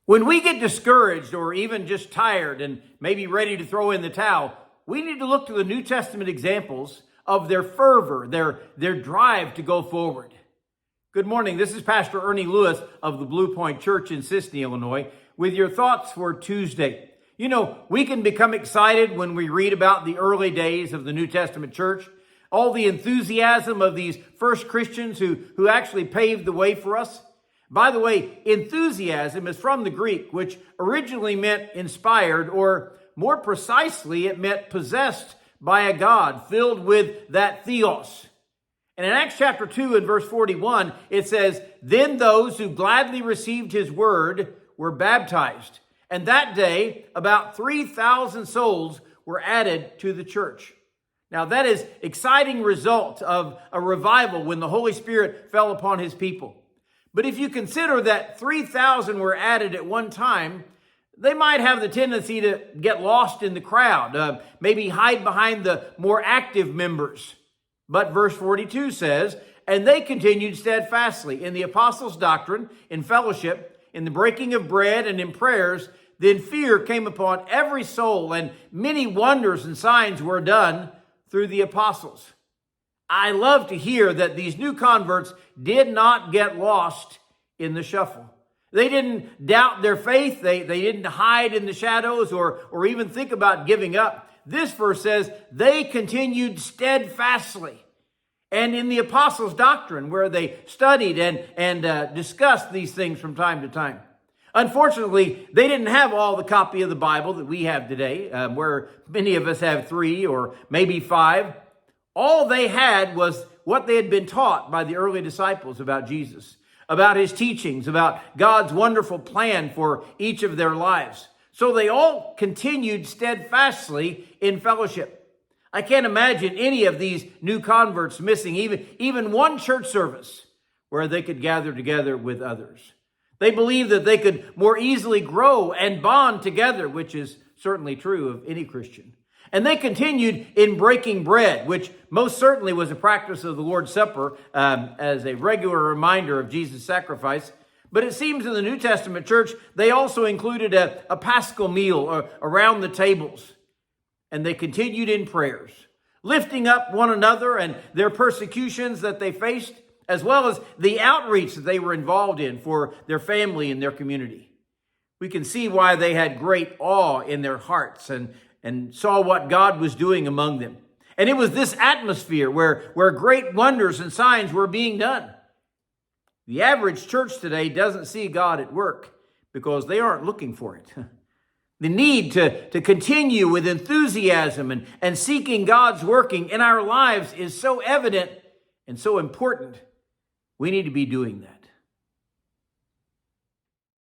When we get discouraged or even just tired and maybe ready to throw in the towel, we need to look to the New Testament examples of their fervor, their drive to go forward. Good morning. This is Pastor Ernie Lewis of the Blue Point Church in Sisney, Illinois, with your thoughts for Tuesday. You know, we can become excited when we read about the early days of the New Testament church, all the enthusiasm of these first Christians who actually paved the way for us. By the way, enthusiasm is from the Greek, which originally meant inspired, or more precisely, it meant possessed by a God, filled with that theos. And in Acts chapter 2 and verse 41, it says, "Then those who gladly received his word were baptized. And that day, about 3,000 souls were added to the church." Now that is exciting result of a revival when the Holy Spirit fell upon his people. But if you consider that 3,000 were added at one time, they might have the tendency to get lost in the crowd, maybe hide behind the more active members. But verse 42 says, "And they continued steadfastly in the apostles' doctrine, in fellowship, in the breaking of bread, and in prayers. Then fear came upon every soul, and many wonders and signs were done through the apostles." I love to hear that these new converts did not get lost in the shuffle. They didn't doubt their faith. They didn't hide in the shadows or even think about giving up. This verse says they continued steadfastly. And in the apostles' doctrine, where they studied and discussed these things from time to time. Unfortunately, they didn't have all the copy of the Bible that we have today, where many of us have 3 or maybe 5. All they had was what they had been taught by the early disciples about Jesus, about his teachings, about God's wonderful plan for each of their lives. So they all continued steadfastly in fellowship. I can't imagine any of these new converts missing even one church service where they could gather together with others. They believed that they could more easily grow and bond together, which is certainly true of any Christian. And they continued in breaking bread, which most certainly was a practice of the Lord's Supper as a regular reminder of Jesus' sacrifice. But it seems in the New Testament church, they also included a Paschal meal around the tables. And they continued in prayers, lifting up one another and their persecutions that they faced, as well as the outreach that they were involved in for their family and their community. We can see why they had great awe in their hearts and saw what God was doing among them. And it was this atmosphere where great wonders and signs were being done. The average church today doesn't see God at work because they aren't looking for it. The need to continue with enthusiasm and seeking God's working in our lives is so evident and so important. We need to be doing that.